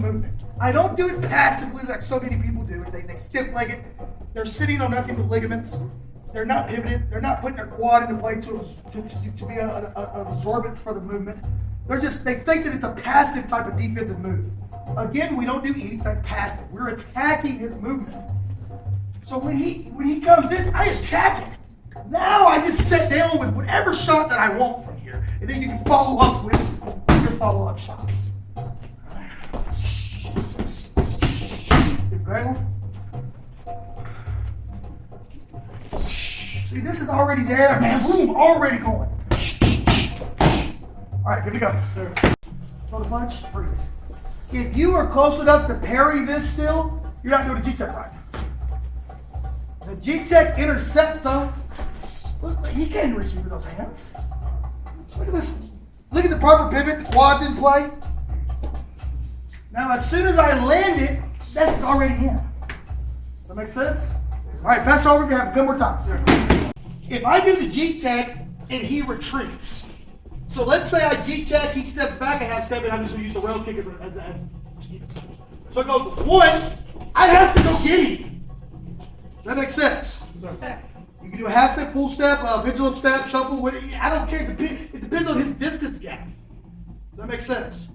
movement. I don't do it passively like so many people do. They stiff leg it. They're sitting on nothing but ligaments. They're not pivoted. They're not putting their quad into play to be an absorbance for the movement. They think that it's a passive type of defensive move. Again, we don't do anything passive. We're attacking his movement. So when he comes in, I attack it. Now I just sit down with whatever shot that I want from here. And then you can follow up with your follow-up shots. Okay. See, this is already there, man. Boom, already going. All right, here we go. Sir. Throw the punch, freeze. If you are close enough to parry this still, you're not doing the Jeet right. The Jeet intercept though, look, he can't reach me with those hands. Look at this. Look at the proper pivot, the quad's in play. Now as soon as I land it, that's already in. Does that make sense? All right, pass over, we have a couple more times. If I do the Jeet and he retreats, so let's say I Jeet, he steps back, I have step, and I'm just going to use the rail kick as so it goes one, I have to go get him. Does that make sense? You can do a half step, full step, pendulum step, shuffle, whatever. I don't care. It depends on his distance gap. Does that make sense?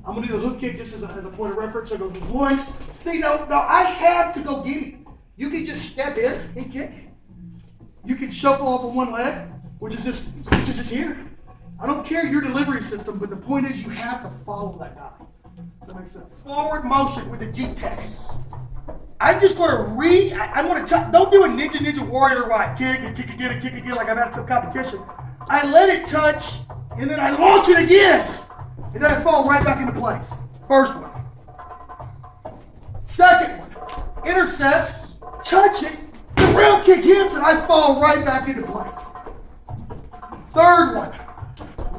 I'm going to do the hook kick just as a point of reference. So it goes one. See, no, I have to go get him. You can just step in and kick. You can shuffle off of one leg, which is just here. I don't care your delivery system, but the point is you have to follow that guy. Does that make sense? Forward motion with the Jeet. I'm just going to don't do a Ninja Warrior where I kick and kick again like I'm at some competition. I let it touch, and then I launch it again. And then I fall right back into place. First one. Second one. Intercept, touch it, the rail kick hits, and I fall right back into place. Third one.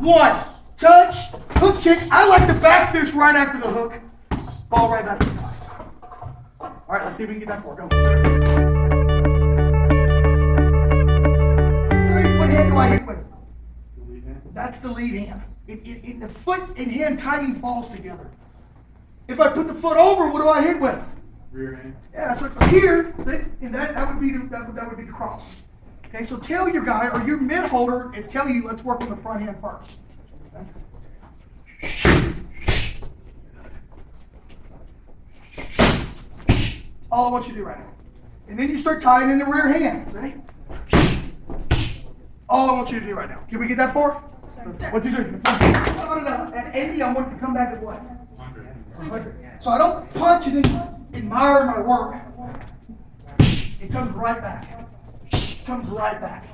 One, touch, hook kick. I like the back fist right after the hook. Fall right back into place. All right, let's see if we can get that 4. Go. What hand do I hit with? The lead hand. That's the lead hand. The foot and hand timing falls together. If I put the foot over, what do I hit with? Rear hand. Yeah, so here, and that would be the cross. Okay, so tell your guy or your mid holder is tell you let's work on the front hand first. Okay? All I want you to do right now. And then you start tying in the rear hand. See? All I want you to do right now. Can we get that 4? What'd you do? No. At 80, I want it to come back at what? 100. So I don't punch and then admire my work. It comes right back. It comes right back.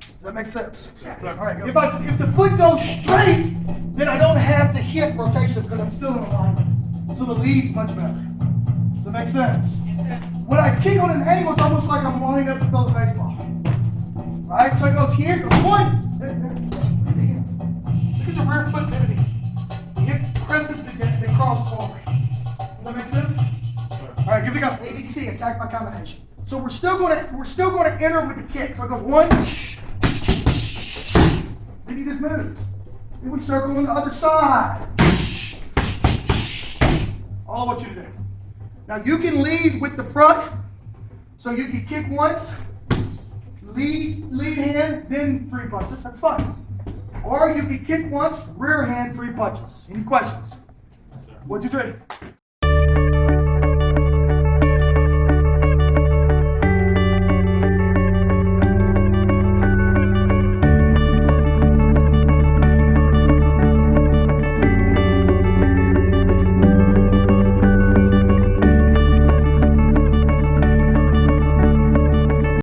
Does that make sense? Yeah. All right, if the foot goes straight, then I don't have the hip rotation because I'm still in alignment. So the lead's much better. Does that make sense? When I kick on an angle, it's almost like I'm lining up to throw the baseball. Right? So it goes here, goes 1. Look at the rear foot pivoting. The hip presses the cross forward. Does that make sense? All right, here we go. ABC, attack by combination. So we're still going to enter with the kick. So it goes 1. Then he just moves. Then we circle on the other side. All I want you to do. Now you can lead with the front, so you can kick once, lead hand, then 3 punches. That's fine. Or you can kick once, rear hand, 3 punches. Any questions? 1, 2, 3.